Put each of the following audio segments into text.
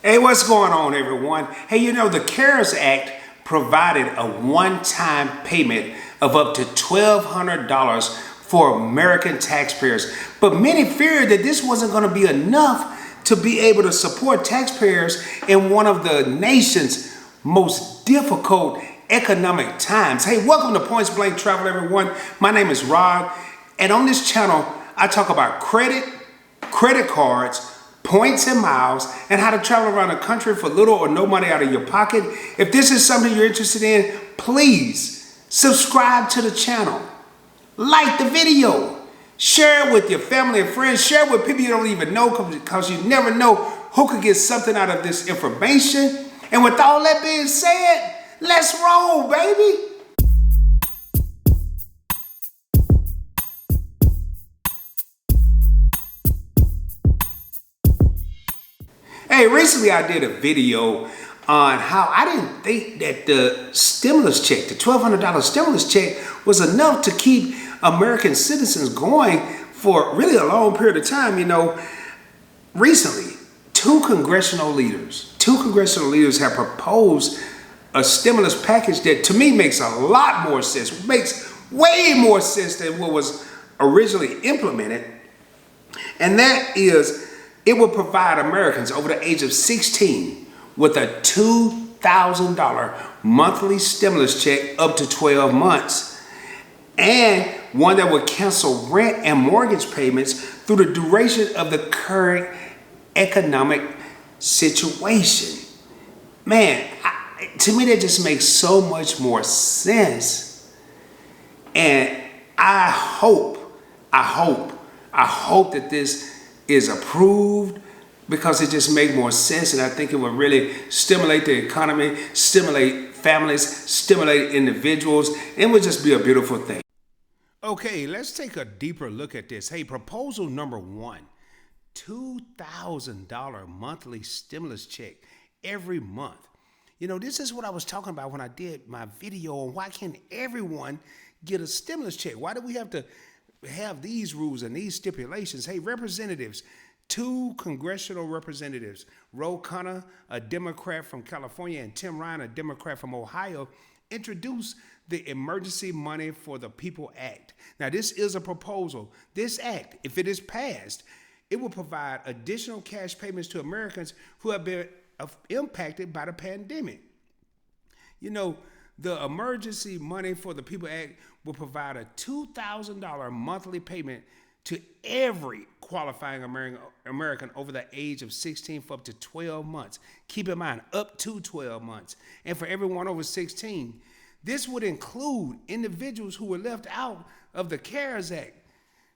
Hey, what's going on, everyone? Hey, the CARES Act provided a one-time payment of up to $1,200 for American taxpayers. But many feared that this wasn't going to be enough to be able to support taxpayers in one of the nation's most difficult economic times. Hey, welcome to Points Blank Travel, everyone. My name is Rod, and on this channel, I talk about credit cards, points and miles, and how to travel around the country for little or no money out of your pocket. If this is something you're interested in, please subscribe to the channel, like the video, share it with your family and friends, share it with people you don't even know, because you never know who could get something out of this information. And with all that being said, let's roll, baby. Hey, recently I did a video on how I didn't think that the stimulus check, the $1,200 stimulus check, was enough to keep American citizens going for really a long period of time. Recently, two congressional leaders have proposed a stimulus package that to me makes a lot more sense, makes way more sense than what was originally implemented. And that is, it will provide Americans over the age of 16 with a $2,000 monthly stimulus check up to 12 months, and one that will cancel rent and mortgage payments through the duration of the current economic situation. Man, to me that just makes so much more sense. And I hope that this is approved, because it just makes more sense, and I think it will really stimulate the economy, stimulate families, stimulate individuals, and it would just be a beautiful thing. Okay, let's take a deeper look at this. Hey, proposal number one, $2,000 monthly stimulus check every month. This is what I was talking about when I did my video on why can't everyone get a stimulus check? Why do we have to have these rules and these stipulations? Hey, representatives, two congressional representatives, Ro Khanna, a Democrat from California, and Tim Ryan, a Democrat from Ohio, introduced the Emergency Money for the People Act. Now, this is a proposal. This act, if it is passed, it will provide additional cash payments to Americans who have been impacted by the pandemic. The Emergency Money for the People Act will provide a $2,000 monthly payment to every qualifying American over the age of 16 for up to 12 months. Keep in mind, up to 12 months. And for everyone over 16, this would include individuals who were left out of the CARES Act.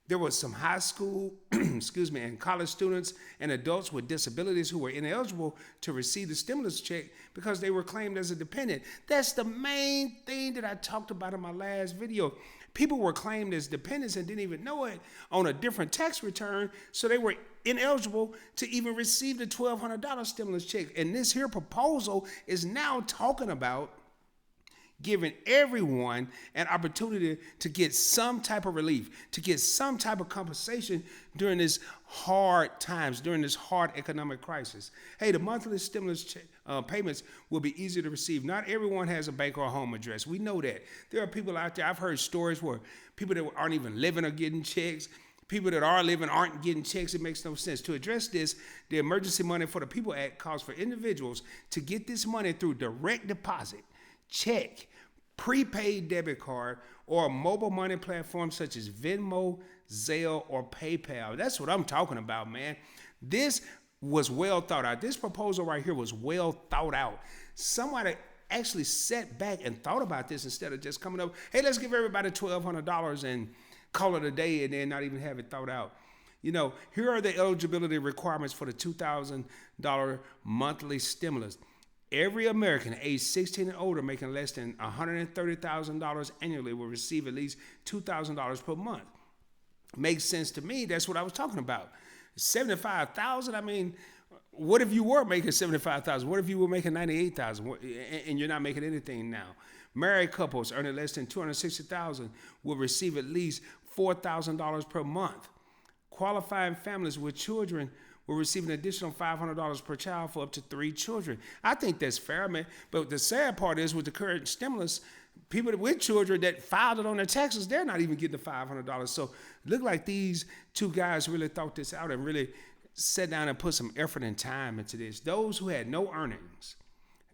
There was some high school, and college students and adults with disabilities who were ineligible to receive the stimulus check because they were claimed as a dependent. That's the main thing that I talked about in my last video. People were claimed as dependents and didn't even know it on a different tax return, so they were ineligible to even receive the $1,200 stimulus check. And this here proposal is now talking about giving everyone an opportunity to get some type of relief, to get some type of compensation during these hard times, during this hard economic crisis. Hey, the monthly stimulus payments will be easier to receive. Not everyone has a bank or a home address. We know that. There are people out there, I've heard stories where people that aren't even living are getting checks. People that are living aren't getting checks. It makes no sense. To address this, the Emergency Money for the People Act calls for individuals to get this money through direct deposit, check, prepaid debit card, or a mobile money platform such as Venmo, Zelle, or PayPal. That's what I'm talking about, man. This was well thought out. This proposal right here was well thought out. Somebody actually sat back and thought about this instead of just coming up, hey, let's give everybody $1,200 and call it a day and then not even have it thought out. Here are the eligibility requirements for the $2,000 monthly stimulus. Every American aged 16 and older making less than $130,000 annually will receive at least $2,000 per month. Makes sense to me. That's what I was talking about. $75,000. I mean, what if you were making $75,000? What if you were making $98,000 and you're not making anything now? Married couples earning less than $260,000 will receive at least $4,000 per month. Qualifying families with children will receive an additional $500 per child for up to 3 children. I think that's fair, man. But the sad part is with the current stimulus, people with children that filed it on their taxes, they're not even getting the $500. So it looked like these two guys really thought this out and really sat down and put some effort and time into this. Those who had no earnings,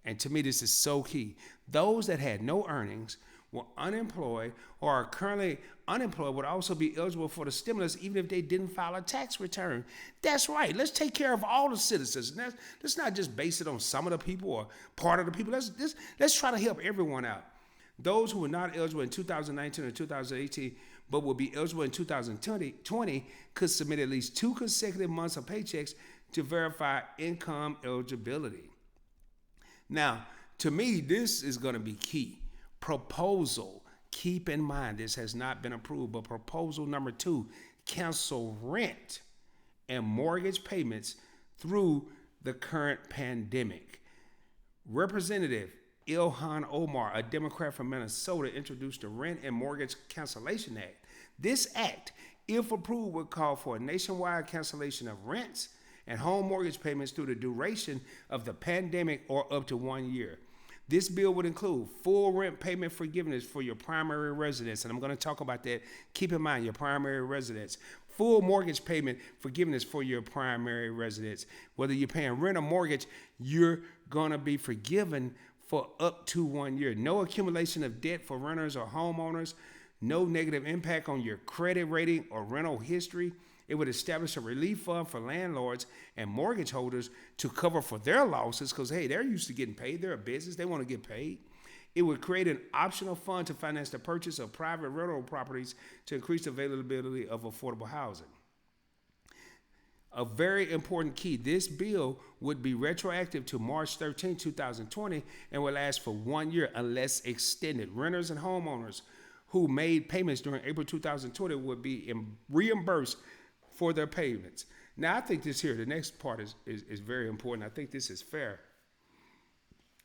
and to me this is so key, those that had no earnings, were unemployed, or are currently unemployed would also be eligible for the stimulus even if they didn't file a tax return. That's right. Let's take care of all the citizens. Let's not just base it on some of the people or part of the people. Let's try to help everyone out. Those who were not eligible in 2019 or 2018 but will be eligible in 2020 could submit at least 2 consecutive months of paychecks to verify income eligibility. Now, to me, this is going to be key. Proposal. Keep in mind, this has not been approved, but proposal number 2, cancel rent and mortgage payments through the current pandemic. Representative Ilhan Omar, a Democrat from Minnesota, introduced the Rent and Mortgage Cancellation Act. This act, if approved, would call for a nationwide cancellation of rents and home mortgage payments through the duration of the pandemic or up to 1 year. This bill would include full rent payment forgiveness for your primary residence, and I'm going to talk about that. Keep in mind, your primary residence. Full mortgage payment forgiveness for your primary residence. Whether you're paying rent or mortgage, you're going to be forgiven for up to 1 year. No accumulation of debt for renters or homeowners. No negative impact on your credit rating or rental history. It would establish a relief fund for landlords and mortgage holders to cover for their losses because, hey, they're used to getting paid. They're a business. They want to get paid. It would create an optional fund to finance the purchase of private rental properties to increase the availability of affordable housing. A very important key, this bill would be retroactive to March 13, 2020 and will last for 1 year unless extended. Renters and homeowners who made payments during April 2020 would be reimbursed for their payments. Now, I think this here, the next part is very important. I think this is fair.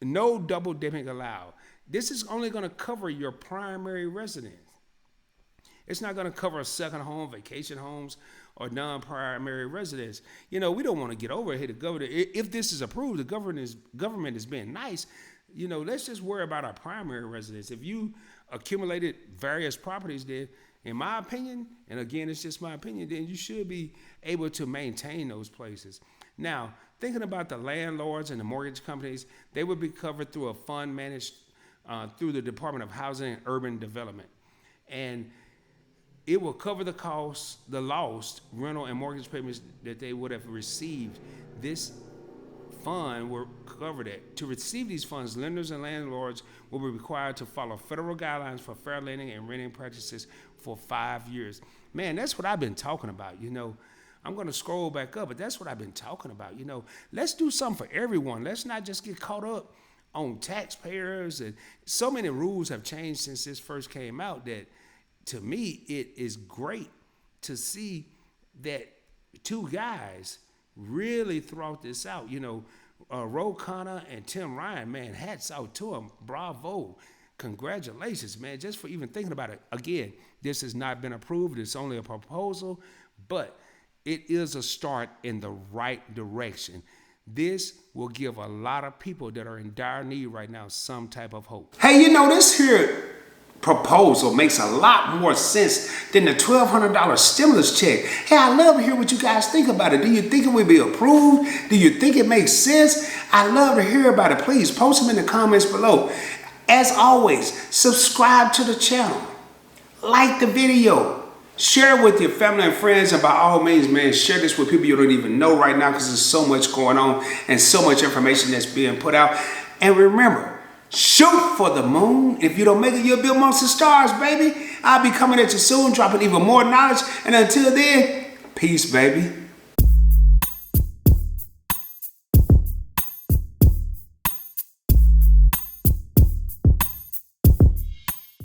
No double dipping allowed. This is only going to cover your primary residence. It's not going to cover a second home, vacation homes, or non-primary residence. You know, we don't want to get over here. The government, if this is approved, the government is being nice. You know, let's just worry about our primary residence. If you accumulated various properties, then in my opinion, and again, it's just my opinion, then you should be able to maintain those places. Now, thinking about the landlords and the mortgage companies, they would be covered through a fund managed through the Department of Housing and Urban Development. And it will cover the costs, the lost rental and mortgage payments that they would have received. This fund will cover that. To receive these funds, lenders and landlords will be required to follow federal guidelines for fair lending and renting practices for 5 years. Man, that's what I've been talking about. You know, I'm going to scroll back up, but that's what I've been talking about. You know, let's do something for everyone. Let's not just get caught up on taxpayers. And so many rules have changed since this first came out that, to me, it is great to see that 2 guys really thought this out. You know, Ro Khanna and Tim Ryan, man, hats out to them. Bravo. Congratulations, man, just for even thinking about it. Again, this has not been approved. It's only a proposal, but it is a start in the right direction. This will give a lot of people that are in dire need right now some type of hope. Hey, you know, this here proposal makes a lot more sense than the $1,200 stimulus check. Hey, I love to hear what you guys think about it. Do you think it will be approved? Do you think it makes sense? I love to hear about it. Please post them in the comments below. As always, subscribe to the channel, like the video, share it with your family and friends, and by all means, man, share this with people you don't even know right now because there's so much going on and so much information that's being put out. And remember, shoot for the moon. If you don't make it, you'll be amongst the stars, baby. I'll be coming at you soon, dropping even more knowledge. And until then, peace, baby.